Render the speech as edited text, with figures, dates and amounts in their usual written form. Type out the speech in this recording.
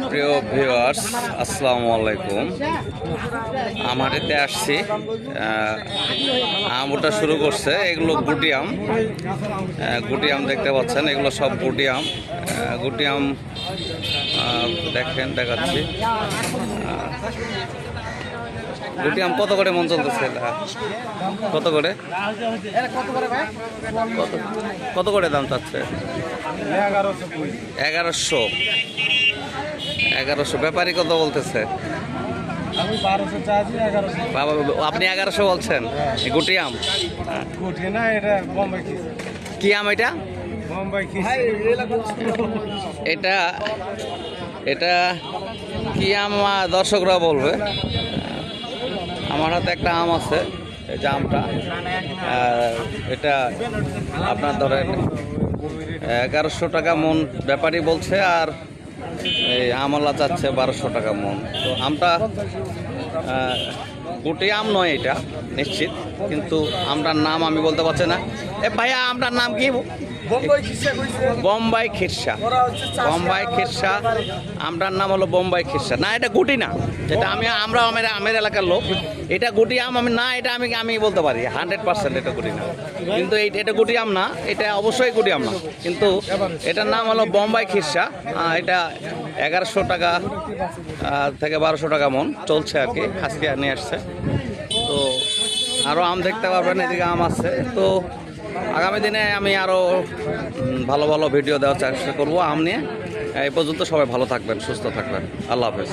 প্রিয় ভিউয়ার্স, আসসালামু আলাইকুম। আমার এতে আসছি, আম ওটা শুরু করছে। এগুলো গুটি আম, গুটি আম দেখতে পাচ্ছেন। এগুলো সব গুটি আম। গুটি আম দেখাচ্ছি। গুটি আম কত করে মন চলতেছে? কত করে কত করে দাম চাচ্ছে? 1100। ব্যাপারী কত বলতেছে? বাবা, আপনি 1100 বলছেন? গুটি আম কি আম এটা? এটা এটা কি আম দর্শকরা বলবে। আমার হাতে একটা আম আছে, এই যে আমটা, এটা আপনার ধরেন 1100 টাকা মন ব্যাপারী বলছে, আর এই আমলা চাচ্ছে 1200 টাকা মন। তো আমটা গুটি আম নয় এটা নিশ্চিত, কিন্তু আমটার নাম আমি বলতে পারছি না। ভাইয়া, আমটার নাম কি? বোম্বাই খিরসা। বোম্বাই খিরসা আমটার নাম হলো বোম্বাই খিরসা। না, এটা গুটি না। এটা আমরা আমের এলাকার লোক। এটা গুটি আম আমি না, এটা আমি বলতে পারি 100% এটা গুটি না। কিন্তু এটা গুটি আম না, এটা অবশ্যই গুটি আম না, কিন্তু এটার নাম হলো বোম্বাই খিরসা। এটা 1100 টাকা থেকে 1200 টাকা মন চলছে আর কি। আজকে নিয়ে আসছে। তো আরও আম দেখতে পারবেন, এদিকে আম আছে। তো আগামী দিনে আমি আরও ভালো ভালো ভিডিও দেওয়ার চেষ্টা করবো আম নিয়ে। এই পর্যন্ত সবাই ভালো থাকবেন, সুস্থ থাকবেন। আল্লাহ হাফেজ।